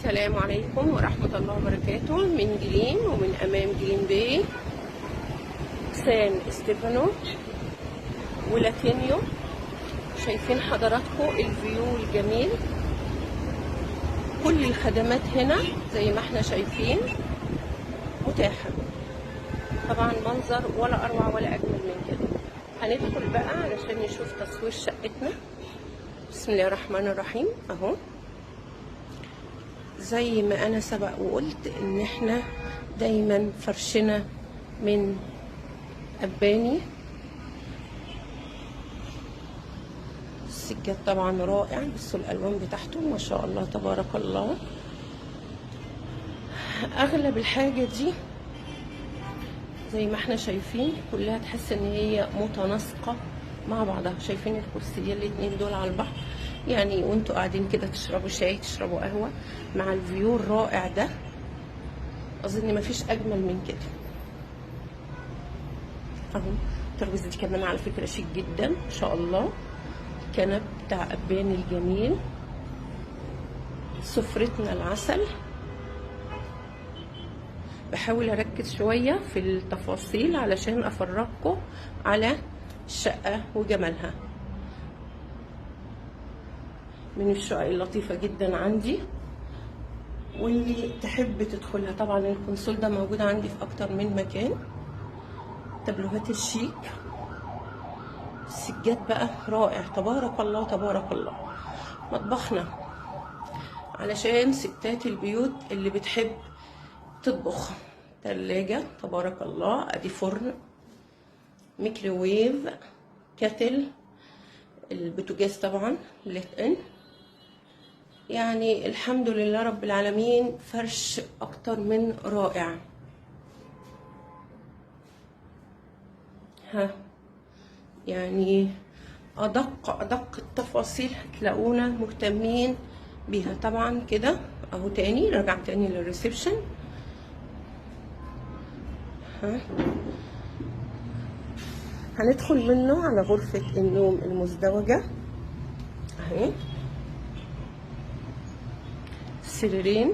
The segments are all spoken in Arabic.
السلام عليكم ورحمة الله وبركاته. من جليم ومن أمام جليم باي، سان استيفانو ولاتينيو. شايفين حضراتكم الفيو الجميل، كل الخدمات هنا زي ما احنا شايفين متاحة. طبعا منظر ولا أروع ولا أجمل من كده. هندخل بقى علشان نشوف تصوير شقتنا. بسم الله الرحمن الرحيم. اهو زي ما انا سبق وقلت ان احنا دايما فرشنا من اباني. السجاد طبعا رائع، بصوا الالوان بتاعته ما شاء الله تبارك الله. اغلب الحاجه دي زي ما احنا شايفين كلها تحس ان هي متناسقه مع بعضها. شايفين الكرسيين الاتنين دول على البحر، يعني وانتوا قاعدين كده تشربوا شاي تشربوا قهوه مع الفيو الرائع ده. اظن مفيش اجمل من كده. اهو الترابيزه دي كمان على فكره شيك جدا ما شاء الله. الكنب بتاع اباني الجميل، سفرتنا العسل. بحاول اركز شويه في التفاصيل علشان افرجكم على الشقه وجمالها. من الشقق اللطيفه جدا عندي، واللي تحب تدخلها. طبعا الكونسول ده موجود عندي في اكتر من مكان. تابلوهات الشيك، السجاد بقى رائع تبارك الله تبارك الله. مطبخنا علشان ستات البيوت اللي بتحب تطبخ. تلاجة تبارك الله، ادي فرن، ميكروويف، كاتل، البوتاجاز طبعا ليت ان. يعني الحمد لله رب العالمين، فرش اكتر من رائع. يعني ادق التفاصيل هتلاقونا مهتمين بيها. طبعا كده اهو تاني رجع تاني للريسبشن. هندخل منه على غرفة النوم المزدوجة اهي. سريرين،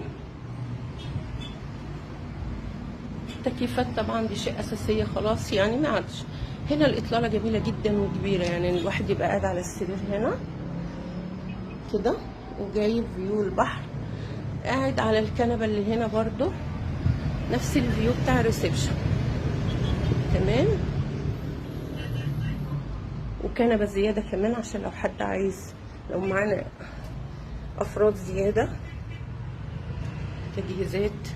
التكييفات طبعا دي شيء اساسية خلاص، يعني ما عادش. هنا الاطلالة جميلة جدا وكبيرة، يعني الواحد يبقى قاعد على السرير هنا كده وجايب فيو البحر، قاعد على الكنبة اللي هنا برضو نفس الفيو بتاع الريسبشن. تمام، وكنبة زيادة كمان عشان لو حد عايز، لو معانا افراد زيادة. تجهيزات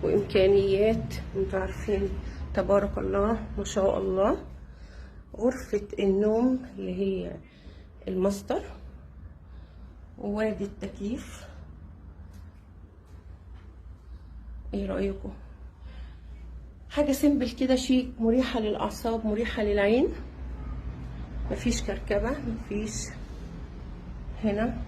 وامكانيات انتوا عارفين تبارك الله ما شاء الله. غرفة النوم اللي هي الماستر، ووادي التكييف. ايه رأيكم؟ حاجة سيمبل كده شيك، مريحة للأعصاب مريحة للعين. مفيش كركبة، مفيش هنا.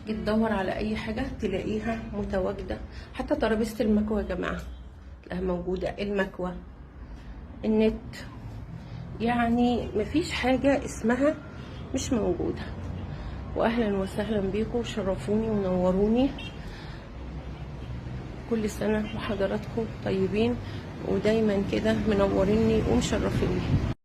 تيجي تدور على اي حاجة تلاقيها متواجدة. حتى ترابيزة المكوى يا جماعة تلاقيها موجودة، المكوى، النت. يعني مفيش حاجة اسمها مش موجودة. واهلا وسهلا بيكم، شرفوني ونوروني. كل سنة وحضراتكم طيبين، ودايما كده منوريني ومشرفيني.